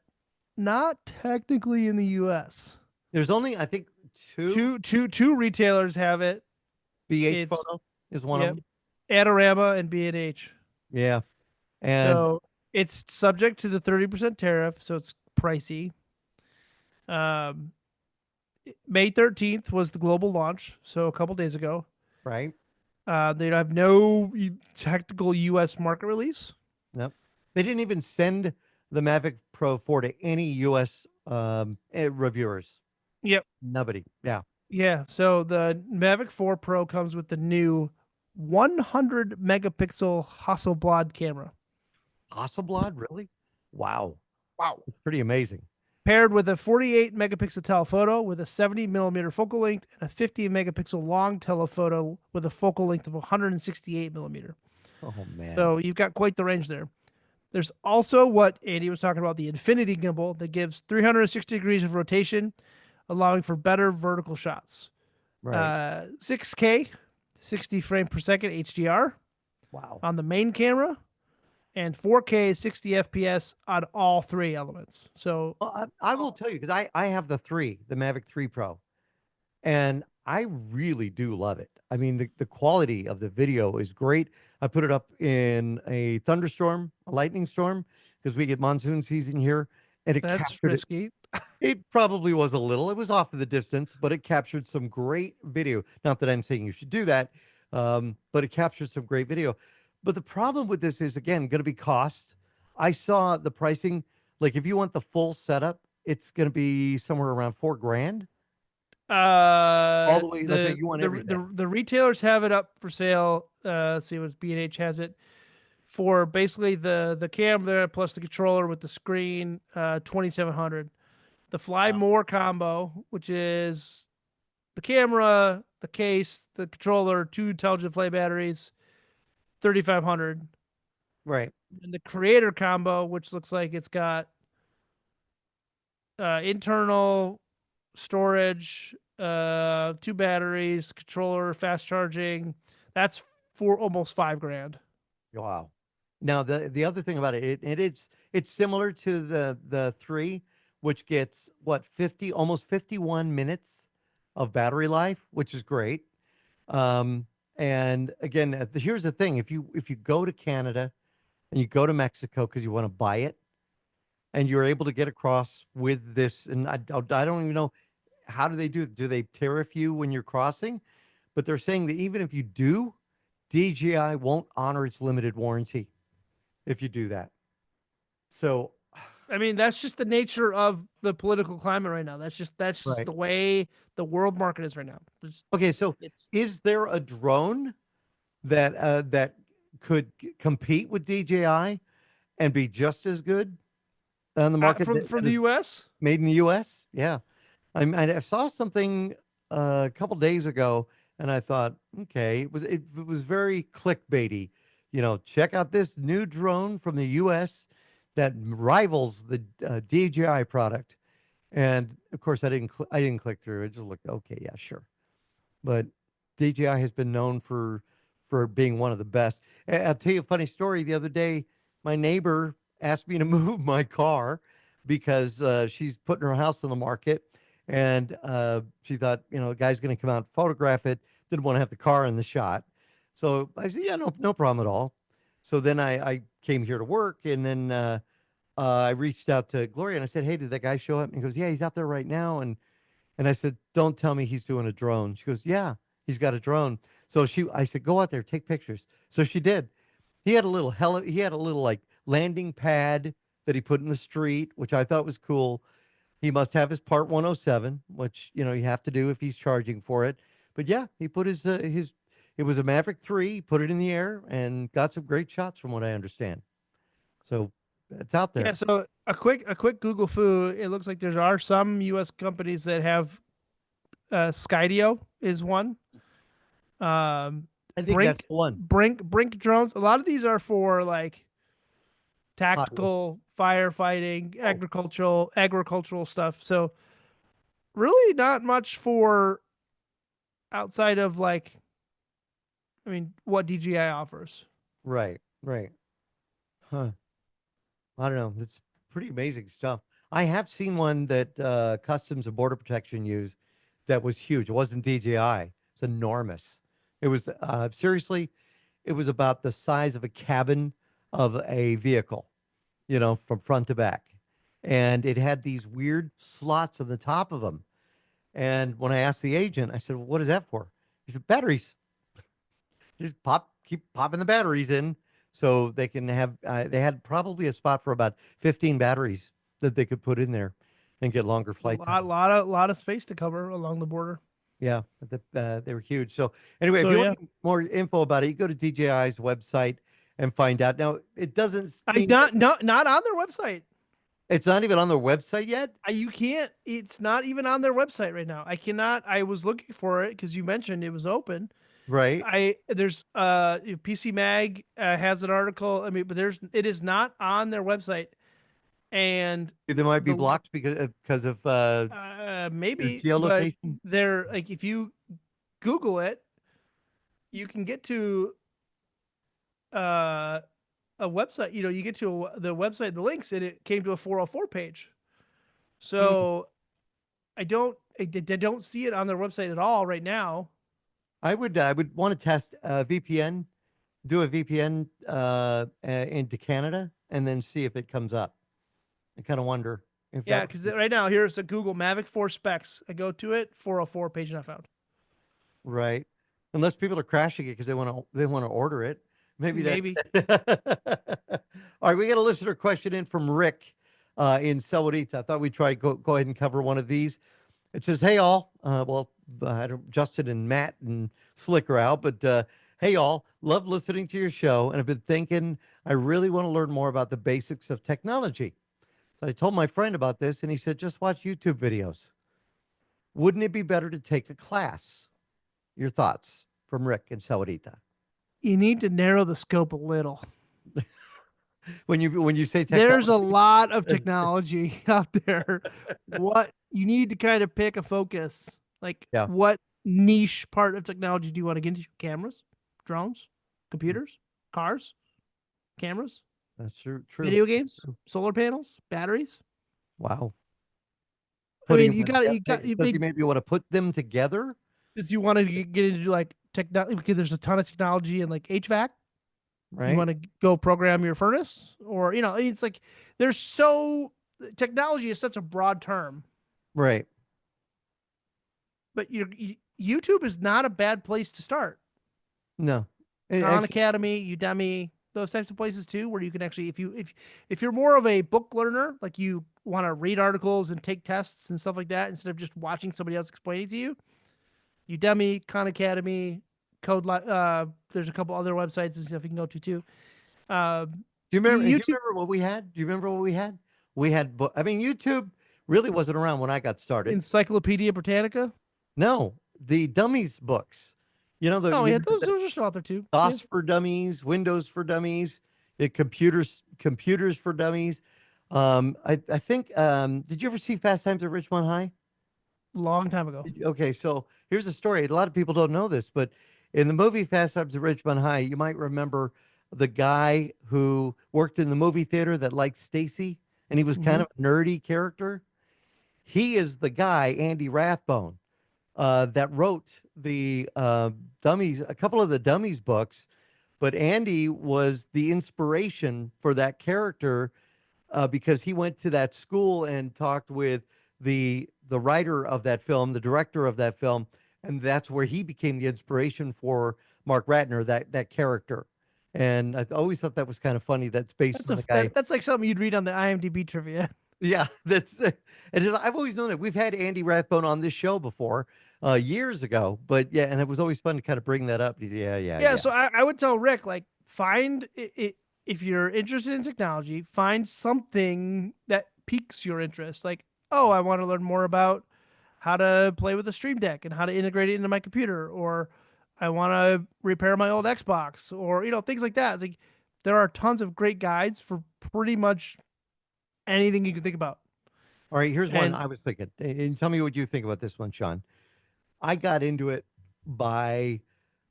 not technically in the US. There's only I think two. Two retailers have it. BH It's Photo is one of yep, them. Adorama and B&H. Yeah. And So it's subject to the 30% tariff, so it's pricey. Um, May 13th was the global launch, so a couple days ago. right. They have no technical U.S. market release. Yep. They didn't even send the Mavic Pro 4 to any US reviewers. Yep. Nobody. Yeah. Yeah. So the Mavic 4 Pro comes with the new 100 megapixel Hasselblad camera, Hasselblad, really? Wow. wow, It's pretty amazing. paired with a 48 megapixel telephoto with a 70 millimeter focal length and a 50 megapixel long telephoto with a focal length of 168 millimeter. Oh man. So you've got quite the range there. There's also what Andy was talking about, the infinity gimbal that gives 360 degrees of rotation, allowing for better vertical shots. Right. 6K, 60 frame per second HDR Wow. on the main camera, and 4K, 60 FPS on all three elements. So, Well, I will tell you because I have the Mavic 3 Pro, and I really do love it. I mean, the quality of the video is great. I put it up in a thunderstorm, a lightning storm, because we get monsoon season here, and it that's captured it. risky. It probably was a little. It was off of the distance, but it captured some great video. Not that I'm saying you should do that, but it captured some great video. But the problem with this is, again, going to be cost. I saw the pricing. Like, if you want the full setup, it's going to be somewhere around $4,000. All the way. Let's say you want everything. The retailers have it up for sale. Let's see what B&H has it for, basically the camera plus the controller with the screen, 2,700. The Fly Wow. More combo, which is the camera, the case, the controller, two intelligent play batteries, 3,500. Right. And the Creator combo, which looks like it's got internal storage, two batteries, controller, fast charging. That's for almost $5,000. Wow. Now the other thing about it's similar to the 3, which gets what, 50 almost 51 minutes of battery life, which is great. Um, and again, here's the thing: if you go to Canada and you go to Mexico because you want to buy it, and you're able to get across with this, and I don't even know how do they do it. Do they tariff you when you're crossing? But they're saying that even if you do, DJI won't honor its limited warranty if you do that. So, I mean, that's just the nature of the political climate right now. That's just right. the way the world market is right now. Okay, so It's is there a drone that could compete with DJI and be just as good on the market from that the is U.S. made in the US? Yeah. I saw something a couple days ago, and I thought, okay, it was very clickbaity. Check out this new drone from the U.S. that rivals the DJI product. And of course, I didn't click through. It just looked okay. Yeah, sure. But DJI has been known for being one of the best. I'll tell you a funny story. The other day, my neighbor asked me to move my car because she's putting her house on the market, and she thought, the guy's going to come out and photograph it. Didn't want to have the car in the shot, so I said, yeah, no problem at all. So then I came here to work, and then I reached out to Gloria and I said, hey, did that guy show up? And he goes, yeah, he's out there right now, and I said, "Don't tell me he's doing a drone." She goes, "Yeah, he's got a drone." So I said, "Go out there, take pictures." So she did. He had a little like landing pad that he put in the street, which I thought was cool. He must have his Part 107, which you have to do if he's charging for it. But yeah, he put his. It was a Maverick 3. He put it in the air and got some great shots, from what I understand. So it's out Yeah. there, So a quick Google foo. It looks like there are some U.S. companies that have Skydio is one. Um, I think Brink that's the one. Brink drones. A lot of these are for like Hot Wheels. tactical firefighting, Oh, agricultural stuff. So really not much for outside of like, I mean, what DJI offers. right, right. Huh. I don't know. It's pretty amazing stuff. I have seen one that Customs and Border Protection used that was huge. It wasn't DJI. It's enormous. It was seriously, it was about the size of a cabin of a vehicle, from front to back. And it had these weird slots on the top of them. And when I asked the agent, I said, well, what is that for? He said, batteries. Just keep popping the batteries in so they can have, they had probably a spot for about 15 batteries that they could put in there and get longer A flight time. lot of space to cover along the border. Yeah, they were huge. So anyway, if So you yeah, want more info about it, you go to DJI's website and find out. Now, it doesn't I seem not on their website. it's not even on their website yet, You can't. It's not even on their website right now. I cannot. I was looking for it because you mentioned it was open. right? There's PC Mag has an article. I mean, but it is not on their website, and They might be the blocked because of their maybe, but geolocation. they're like if you Google it, you can get to uh a website. You get to the website, the links, and it came to a 404 page. Hmm. So I don't see it on their website at all right now. I would want to test VPN, do a VPN into Canada, and then see if it comes up. I kind of wonder if Yeah, that because would right now here's a Google Mavic 4 specs. I go to it, 404 page not found. right. Unless people are crashing it because they want to order it. Maybe that's Maybe. all right. We got a listener question in from Rick in Sahuarita. I thought we'd try go ahead and cover one of these. It says, "Hey all, I don't Justin and Matt and Slick are out, but hey all, love listening to your show, and I've been thinking I really want to learn more about the basics of technology. So I told my friend about this, and he said, just watch YouTube videos. Wouldn't it be better to take a class? Your thoughts from Rick in Sahuarita. You need to narrow the scope a little. When you say There's a technology, lot of technology out there. What you need to kind of pick a focus. Like yeah, what niche part of technology do you want to get into? Cameras, drones, computers, cars, cameras, that's true. True. video games, True. solar panels, batteries. Wow. I Putting mean, them you got together you got because you maybe want to put them together. because you want to get into like technology, because there's a ton of technology in like HVAC. You Right. want to go program your furnace, or it's like there's technology is such a broad term, Right. but YouTube is not a bad place to start. No. Khan Actually, Academy, Udemy, those types of places too, where you can actually, if you're more of a book learner, like you want to read articles and take tests and stuff like that instead of just watching somebody else explain it to you, Udemy, Khan Academy, there's a couple other websites and stuff you can go to too. Uh, do you YouTube, remember what we had? Do you remember what we had? We had, I mean, YouTube really wasn't around when I got started. Encyclopedia Britannica. No, the dummies books. Oh You yeah, remember those are still out there too. Yeah, DOS for dummies, Windows for dummies, computers for dummies. I think. Did you ever see Fast Times at Ridgemont High? long time ago. Okay, so here's the story. A lot of people don't know this, but in the movie Fast Times at Ridgemont High, you might remember the guy who worked in the movie theater that liked Stacy, and he was kind Hmm. of a nerdy character. He is the guy, Andy Rathbone, that wrote the dummies, a couple of the dummies books. But Andy was the inspiration for that character because he went to that school and talked with the writer of that film, the director of that film, and that's where he became the inspiration for Mark Ratner, that character. And I always thought that was kind of funny. That's based on the guy. That's like something you'd read on the IMDb trivia. Yeah, I've always known it. We've had Andy Rathbone on this show before, years ago, but yeah, and it was always fun to kind of bring that up. Yeah, yeah, Yeah, yeah. so I would tell Rick, like, find it if you're interested in technology, find something that piques your interest. Like, oh, I want to learn more about how to play with a Stream Deck and how to integrate it into my computer, or I want to repair my old Xbox, or things like that. It's like there are tons of great guides for pretty much anything you can think about. All right, here's one And I was thinking. And tell me what you think about this one, Sean. I got into it by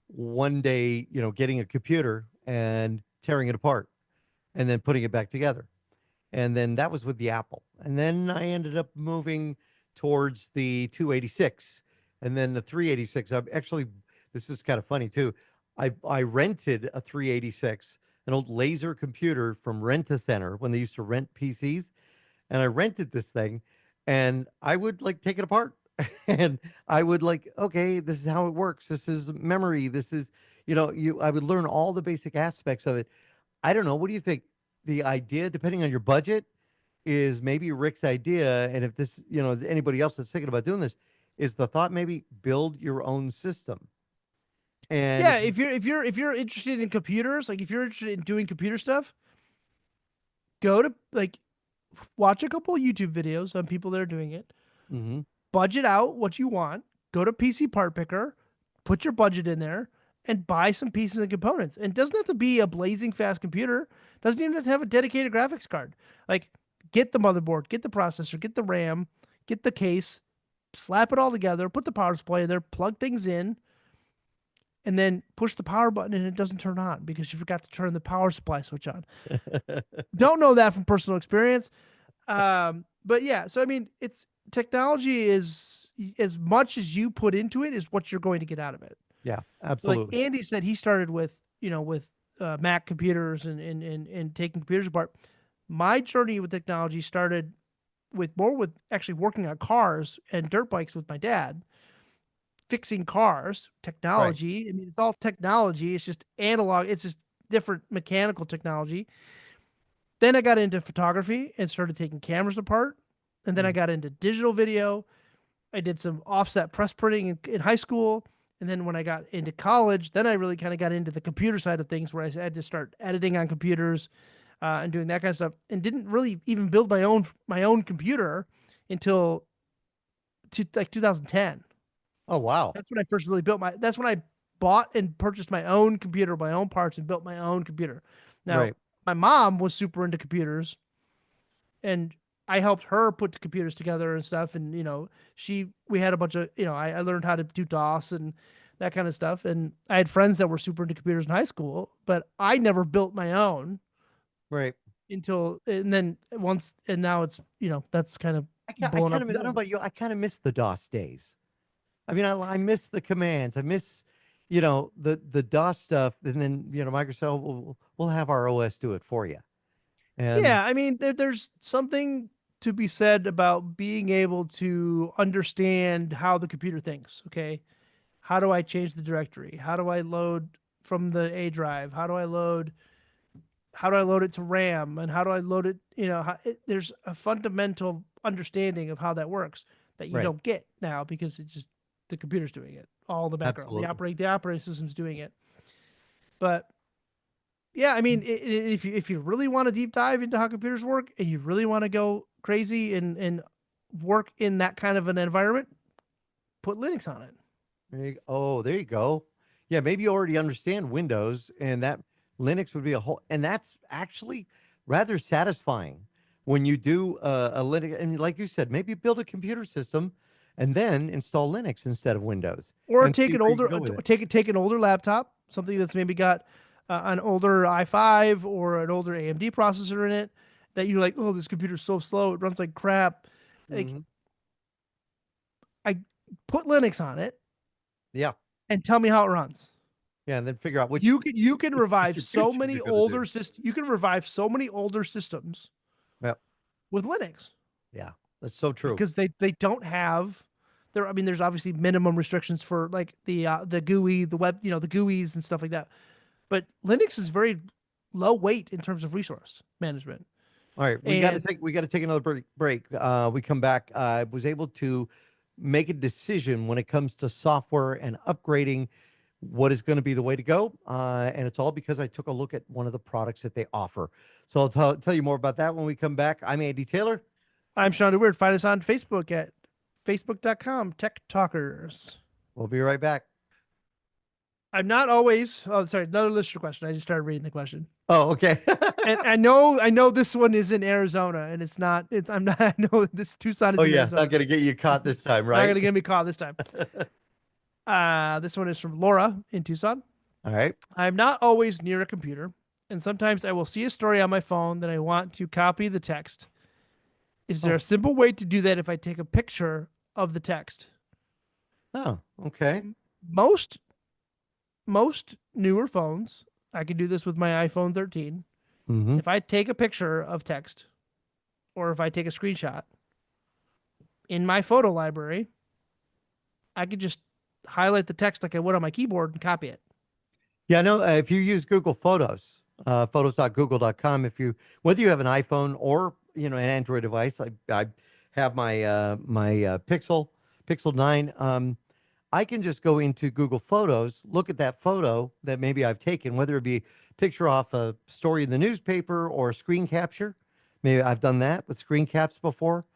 one day, getting a computer and tearing it apart and then putting it back together. And then that was with the Apple. And then I ended up moving towards the 286 and then the 386. I actually, this is kind of funny too. I rented a 386, an old laser computer from Rent-A-Center when they used to rent PCs, and I rented this thing, and I would like take it apart. And I would like, okay, this is how it works. This is memory. This is, I would learn all the basic aspects of it. I don't know. What do you think? The idea, depending on your budget, is maybe Rick's idea. And if this, anybody else that's thinking about doing this, is the thought maybe build your own system. And yeah, if you're interested in computers, like if you're interested in doing computer stuff, go to like watch a couple YouTube videos on people that are doing it. Mhm. Budget out what you want. Go to PC Part Picker, put your budget in there, and buy some pieces and components. And it doesn't have to be a blazing fast computer. Doesn't even have to have a dedicated graphics card. Like get the motherboard, get the processor, get the RAM, get the case, slap it all together, put the power supply in there, plug things in, and then push the power button and it doesn't turn on because you forgot to turn the power supply switch on. Don't know that from personal experience. But yeah, so I mean, it's technology is as much as you put into it is what you're going to get out of it. Yeah, Like absolutely. Andy said, he started with Mac computers and taking computers apart. My journey with technology started with actually working on cars and dirt bikes with my dad, fixing cars, Right. technology. I mean, it's all technology. It's just analog. It's just different mechanical technology. Then I got into photography and started taking cameras apart. And then I Mhm. got into digital video. I did some offset press printing in high school. And then when I got into college, then I really kind of got into the computer side of things where I had to start editing on computers and doing that kind of stuff. And didn't really even build my own computer until like 2010. Oh, wow. That's when I first really built my. That's when I bought and purchased my own computer, my own parts, and built my own computer. Now, Right. my mom was super into computers, and I helped her put the computers together and stuff. And we had a bunch of I learned how to do DOS and that kind of stuff. And I had friends that were super into computers in high school, but I never built my own Right. until and then once and now it's that's kind of blown up. I don't know about you. I kind of miss the DOS days. I mean, I miss the commands. I miss, the DOS stuff, and then Microsoft will have our OS do it for you. And Yeah, I mean, there's something to be said about being able to understand how the computer thinks. Okay, how do I change the directory? How do I load from the A drive? How do I load it to RAM? And how do I load it? There's a fundamental understanding of how that works that you right, don't get now because the computer's doing it all the background. absolutely. The operating system's doing it. But yeah, I mean, if you really want to deep dive into how computers work and you really want to go crazy and work in that kind of an environment, put Linux on it. There you go. Yeah, maybe you already understand Windows, and that Linux would be a whole. And that's actually rather satisfying when you do a Linux. And like you said, maybe build a computer system and then install Linux instead of Windows, Or and see where you can go with it. take an older laptop, something that's maybe got an older i5 or an older AMD processor in it that you're like, oh, this computer's so slow, it runs like crap. Like, Hmm. I put Linux on it Yeah, and tell me how it runs. yeah, and then figure out You can which revive so distribution many you're going to do. older systems. You can revive so many older systems Yeah, with Linux yeah, that's so true. because they don't have there. I mean, there's obviously minimum restrictions for like the GUI, the web, the GUIs and stuff like that. But Linux is very low weight in terms of resource management. All right, And we got to take another break. We come back. I was able to make a decision when it comes to software and upgrading what is going to be the way to go. And it's all because I took a look at one of the products that they offer. So I'll tell you more about that when we come back. I'm Andy Taylor. I'm Shawn DeWeerd. Find us on Facebook at facebook.com Tech Talkers. We'll be right back. I'm not always. Oh, sorry, another listener question. I just started reading the question. Oh, okay. And I know this one is in Arizona, and it's not. I'm not. I know this Tucson is Oh in yeah, not Arizona. going to get you caught this time, Not right? gonna get me caught this time. This one is from Laura in Tucson. All right. I'm not always near a computer, and sometimes I will see a story on my phone that I want to copy the text. Is there Oh, a simple way to do that if I take a picture of the text? oh, okay. Most most newer phones, I can do this with my iPhone 13. Mm-hmm. If I take a picture of text or if I take a screenshot in my photo library, I could just highlight the text like I would on my keyboard and copy it. Yeah, no, if you use Google Photos, photos.google.com, whether you have an iPhone or, an Android device, I have my Pixel 9, I can just go into Google Photos, look at that photo that maybe I've taken, whether it be a picture off a story in the newspaper or a screen capture. Maybe I've done that with screen caps before.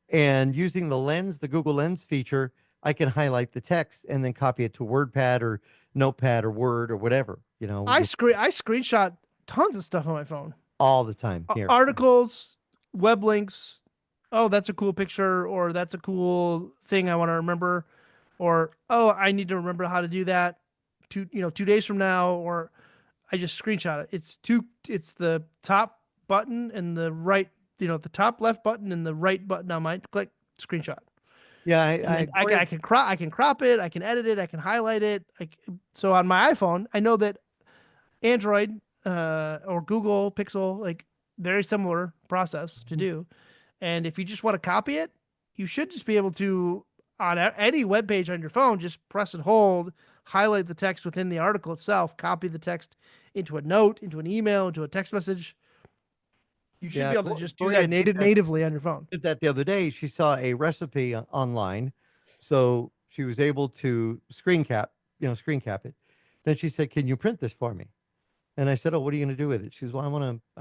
And using the Google Lens feature, I can highlight the text and then copy it to WordPad or Notepad or Word or whatever, I screenshot tons of stuff on my phone. all the time here. Articles, web links. Oh, that's a cool picture, or that's a cool thing I want to remember, or oh, I need to remember how to do that 2 days from now, or I just screenshot it. It's the top button and the right, the top left button and the right button on my click screenshot. Yeah, And then Gloria, I can crop it, I can edit it, I can highlight it. So on my iPhone, I know that Android or Google Pixel, like very similar process to do. And if you just want to copy it, you should just be able to on any web page on your phone, just press and hold, highlight the text within the article itself, copy the text into a note, into an email, into a text message. You should yeah, be able to just do Gloria that natively on your phone. did that the other day. She saw a recipe online, so she was able to screen cap it. Then she said, "Can you print this for me?" And I said, "Oh, what are you going to do with it?" She goes, "Well, I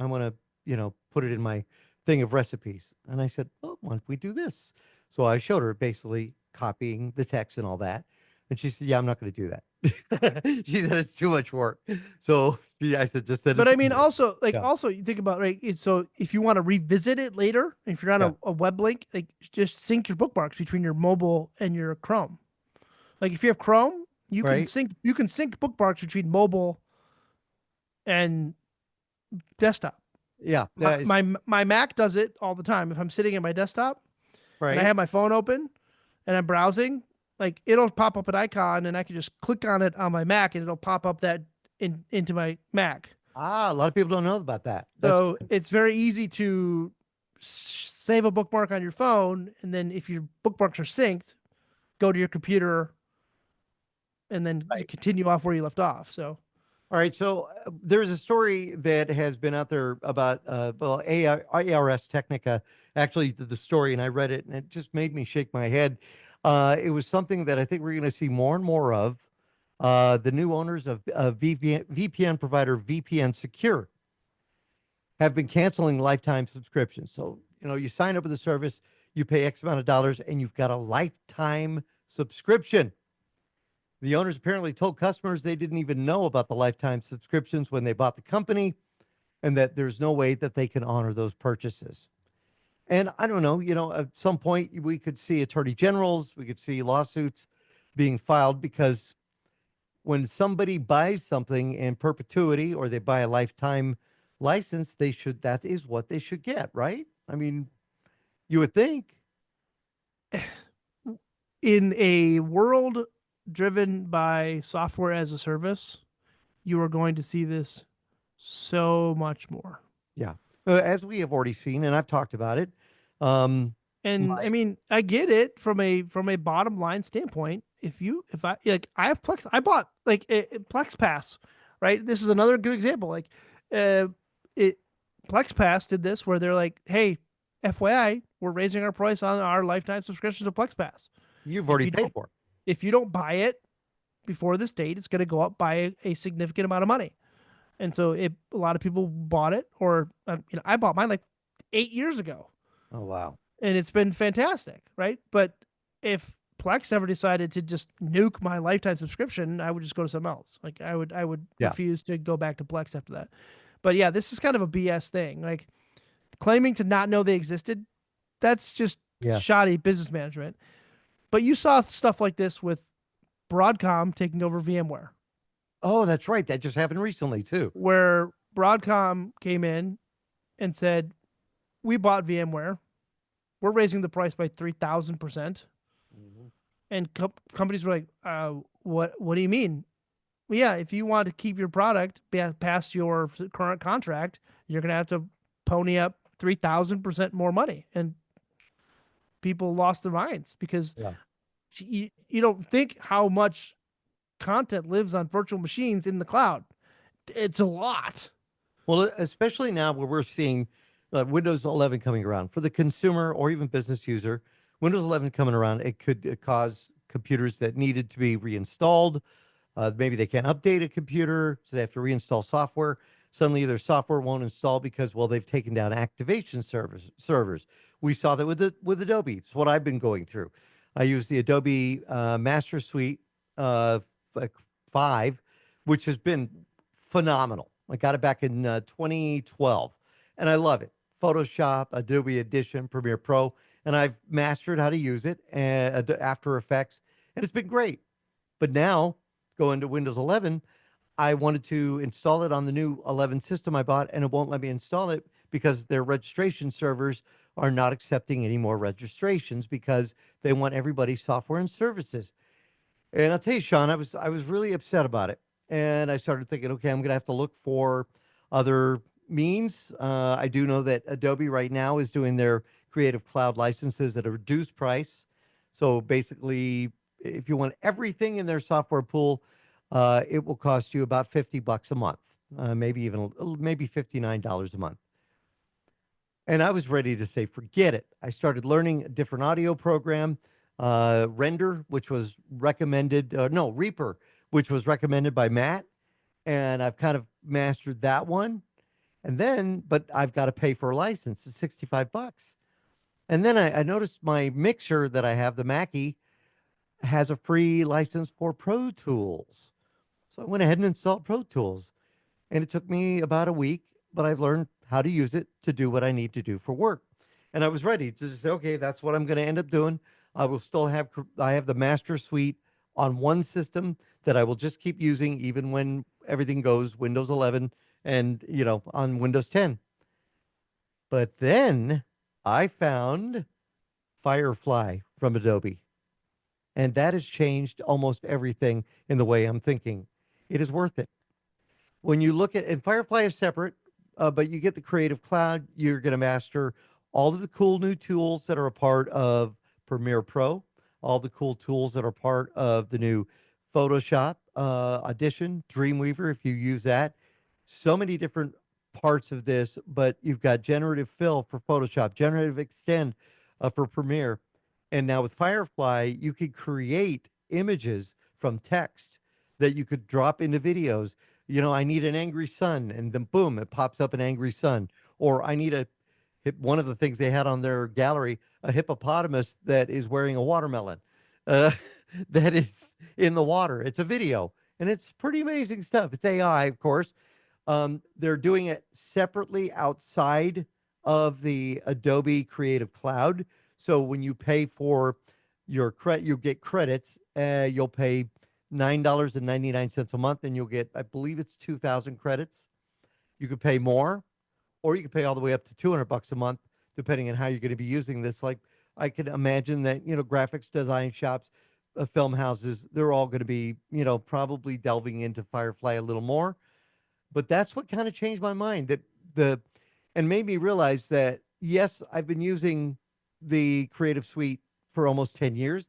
want to, put it in my thing of recipes." And I said, "Oh, why don't we do this?" So I showed her basically copying the text and all that. And she said, "Yeah, I'm not going to do that." She said it's too much work. So yeah, I said, "Just send it But I to mean, me." Yeah, also you think about right. So if you want to revisit it later, if you're on yeah, a web link, like just sync your bookmarks between your mobile and your Chrome. Like if you have Chrome, right. you can sync bookmarks between mobile and desktop. Yeah, that is My Mac does it all the time. If I'm sitting at my desktop and I right. have my phone open and I'm browsing, like it'll pop up an icon and I can just click on it on my Mac and it'll pop up that into my Mac. Ah, a lot of people don't know about that. That's So it's very easy to save a bookmark on your phone, and then if your bookmarks are synced, go to your computer and then you right. continue off where you left off. So All right. So there's a story that has been out there about, well, ARS Technica actually did the story, and I read it, and it just made me shake my head. It was something that I think we're going to see more and more of. The new owners of VPN provider VPN Secure have been canceling lifetime subscriptions. So, you sign up with the service, you pay X amount of dollars, and you've got a lifetime subscription. The owners apparently told customers they didn't even know about the lifetime subscriptions when they bought the company, and that there's no way that they can honor those purchases. And I don't know, at some point we could see attorney generals, we could see lawsuits being filed, because when somebody buys something in perpetuity or they buy a lifetime license, that is what they should get, right? I mean, you would think. in a world driven by software as a service, you are going to see this so much more. Yeah. As we have already seen, and I've talked about it. And My, I mean, I get it from a bottom line standpoint. If I like, I have Plex. I bought like a Plex Pass, right? This is another good example. Like, uh, it Plex Pass did this where they're like, "Hey, FYI, we're raising our price on our lifetime subscription to Plex Pass. you've If already you paid don't, for it. if you don't buy it before this date, it's going to go up by a significant amount of money." And so, a lot of people bought it, or I bought mine like 8 years ago, Oh, wow. and it's been fantastic, right? But if Plex ever decided to just nuke my lifetime subscription, I would just go to something else. Like I would Yeah. refuse to go back to Plex after that. But yeah, this is kind of a BS thing. Like claiming to not know they existed, that's just Yeah. shoddy business management. But you saw stuff like this with Broadcom taking over VMware, Oh, that's right. That just happened recently, too. where Broadcom came in and said, "We bought VMware. We're raising the price by 3,000%." Mhm. And companies were like, what do you mean?" Well, yeah, if you want to keep your product past your current contract, you're going to have to pony up 3,000% more money. And people lost their minds because Yeah. you don't think how much content lives on virtual machines in the cloud. It's a lot. Well, especially now where we're seeing Windows 11 coming around for the consumer or even business user. Windows 11 coming around, it could cause computers that needed to be reinstalled. Maybe they can't update a computer, so they have to reinstall software. Suddenly, their software won't install because, well, they've taken down activation servers. We saw that with Adobe. It's what I've been going through. I use the Adobe Master Suite like 5, which has been phenomenal. I got it back in 2012, and I love it. Photoshop, Adobe Edition, Premiere Pro, and I've mastered how to use it, and After Effects, and it's been great. But now, going to Windows 11, I wanted to install it on the new 11 system I bought, and it won't let me install it because their registration servers are not accepting any more registrations because they want everybody's software and services. And I'll tell you, Sean, I was really upset about it, and I started thinking, okay, I'm gonna have to look for other means. I do know that Adobe right now is doing their Creative Cloud licenses at a reduced price. So basically, if you want everything in their software pool, it will cost you about $50 a month, maybe even maybe $59 a month. And I was ready to say, forget it. I started learning a different audio program, Render, which was recommended, no, Reaper, which was recommended by Matt. And I've kind of mastered that one. And then, but I've got to pay for a license. It's $65. And then I noticed my mixer that I have, the Mackie, has a free license for Pro Tools. So I went ahead and installed Pro Tools. And it took me about a week, but I've learned how to use it to do what I need to do for work. And I was ready to just say, okay, that's what I'm going to end up doing. I have the master suite on one system that I will just keep using even when everything goes Windows 11 and, on Windows 10. But then I found Firefly from Adobe. And that has changed almost everything in the way I'm thinking. It is worth it. When you look at, and Firefly is separate, but you get the Creative Cloud, you're going to master all of the cool new tools that are a part of Premiere Pro, all the cool tools that are part of the new Photoshop, Audition, Dreamweaver, if you use that. So many different parts of this, but you've got generative fill for Photoshop, generative extend for Premiere. And now with Firefly, you could create images from text that you could drop into videos. You know, I need an angry sun, and then boom, it pops up an angry sun. Or I need one of the things they had on their gallery, a hippopotamus that is wearing a watermelon uh, that is in the water. It's a video, and it's pretty amazing stuff. It's AI, of course. They're doing it separately outside of the Adobe Creative Cloud. So when you pay for your credit, you get credits. You'll pay $9.99 a month, and you'll get, I believe it's 2,000 credits. You could pay more, or you could pay all the way up to $200 a month, depending on how you're going to be using this. Like I can imagine that, you know, graphics design shops, film houses, they're all going to be, you know, probably delving into Firefly a little more. But that's what kind of changed my mind, that and made me realize that, yes, I've been using the Creative Suite for almost 10 years,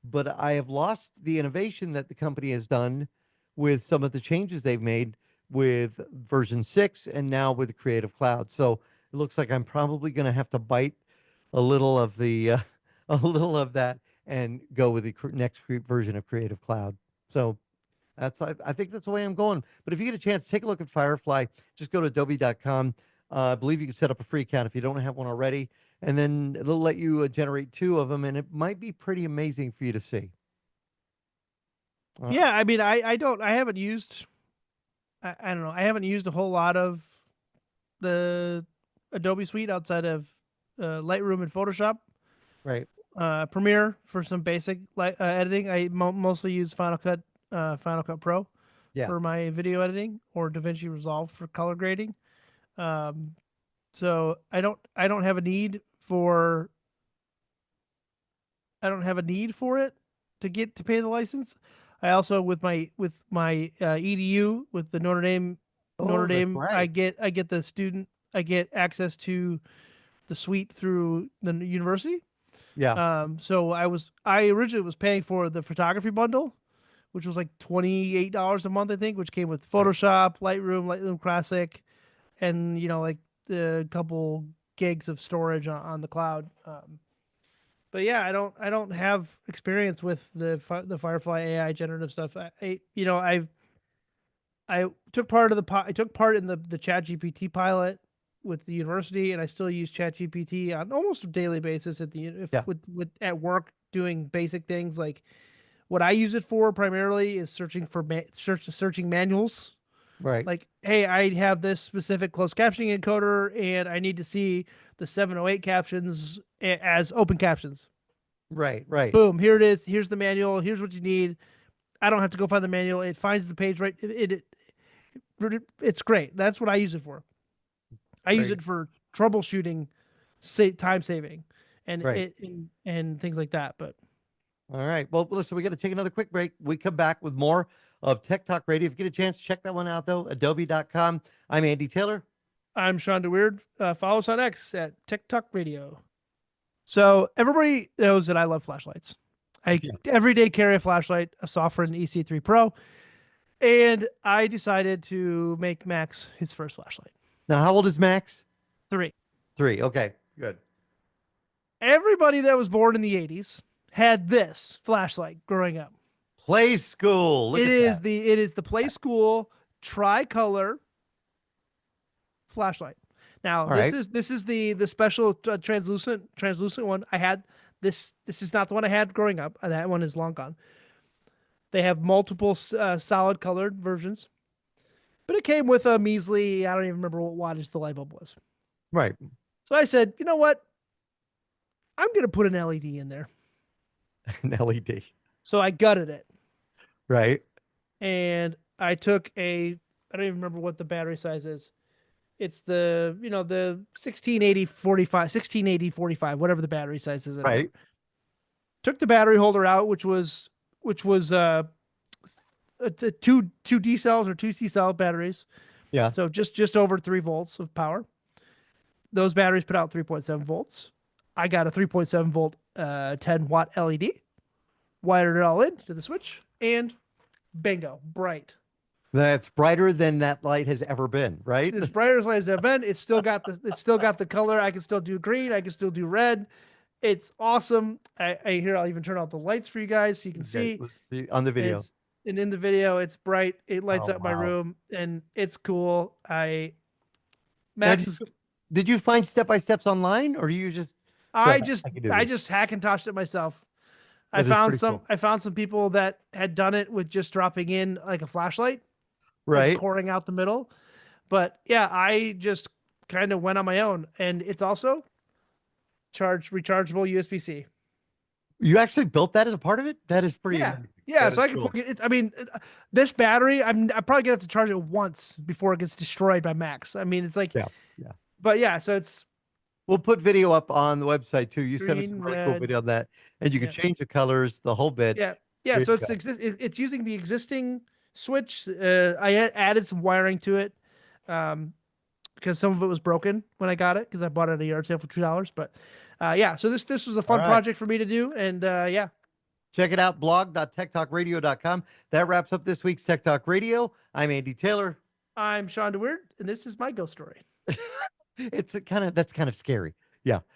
but I have lost the innovation that the company has done with some of the changes they've made with version 6 and now with the Creative Cloud. So it looks like I'm probably going to have to bite a little of the a little of that and go with the next version of Creative Cloud. So I think that's the way I'm going. But if you get a chance, take a look at Firefly. Just go to adobe.com. I believe you can set up a free account if you don't have one already, and then it'll let you generate 2 of them, and it might be pretty amazing for you to see. Yeah, I mean, I haven't used, I don't know, I haven't used a whole lot of the Adobe Suite outside of Lightroom and Photoshop. Right. Premiere for some basic editing. I mostly use Final Cut Pro Yeah. for my video editing, or DaVinci Resolve for color grading. Um, so I don't have a need for it to pay the license. I also, with my EDU with the Notre Oh, that's Dame, right. I get access to the suite through the university. Yeah. So I originally was paying for the photography bundle, which was like $28 a month, I think, which came with Right. Photoshop, Lightroom Classic, and like the couple gigs of storage on the cloud. But yeah, I don't have experience with the Firefly AI generative stuff. I took part I took part in the ChatGPT pilot with the university, and I still use ChatGPT on almost a daily basis Yeah. at work, doing basic things. Like, what I use it for primarily is searching manuals. Right. Like, hey, I have this specific closed captioning encoder, and I need to see the 708 captions as open captions. Right. Right. Boom, here it is. Here's the manual. Here's what you need. I don't have to go find the manual. It finds the page right. It's great. That's what I use it for. I use Right. it for troubleshooting, time saving, and Right. things like that. But All right. Well, listen, we got to take another quick break. We come back with more of Tech Talk Radio. If you get a chance, check that one out, though. Adobe.com. I'm Andy Taylor. I'm Shawn DeWeerd. Follow us on X at TechtalkRadio. So everybody knows that I love flashlights. I Yeah. every day carry a flashlight, a Sofrin EC3 Pro, and I decided to make Max his first flashlight. Now, how old is Max? 3. 3. Okay. Good. Everybody that was born in the 80s had this flashlight growing up. Play School. Look at that. It is the Play School tricolor flashlight. Now, All right. this is the special translucent one. I had this. This is not the one I had growing up. That one is long gone. They have multiple solid colored versions, but it came with a measly, I don't even remember what wattage the light bulb was. Right. So I said, you know what? I'm going to put an LED in there. An LED. So I gutted it, Right. and I took I don't even remember what the battery size is. It's the 1680 45, whatever the battery size is in there. Right. took the battery holder out, which was the two D cells or two C cell batteries. Yeah. So just over 3 volts of power. Those batteries put out 3.7 volts. I got a 3.7 volt 10 watt LED, wired it all in to the switch, and bingo, bright. That's brighter than that light has ever been, right? It's brighter as light as I've been. It's still got the color. I can still do green. I can still do red. It's awesome. I'll even turn out the lights for you guys so you can see. Let's see on the video. And in the video, it's bright. It lights up my wow. room, and it's cool. Did you find step-by-steps online, or you just? I just hackintoshed it myself. I found some people that had done it with just dropping in like a flashlight, right, and coring out the middle. But yeah, I just kind of went on my own, and it's also rechargeable USB-C. You actually built that as a part of it? That is pretty. Yeah. So I can plug it. I mean, this battery, I'm probably gonna have to charge it once before it gets destroyed by Max. I mean, it's like, yeah. But yeah, so it's. We'll put video up on the website too. You sent me some green, really cool video on that, and you can change the colors, the whole bit. Yeah. So it's using the existing switch. I added some wiring to it, because some of it was broken when I got it, because I bought it at a yard sale for $2. But yeah, so this was a fun project for me to do, and yeah. Check it out, blog.techtalkradio.com. That wraps up this week's Tech Talk Radio. I'm Andy Taylor. I'm Shawn DeWeerd, and this is my ghost story. That's kind of scary. Yeah.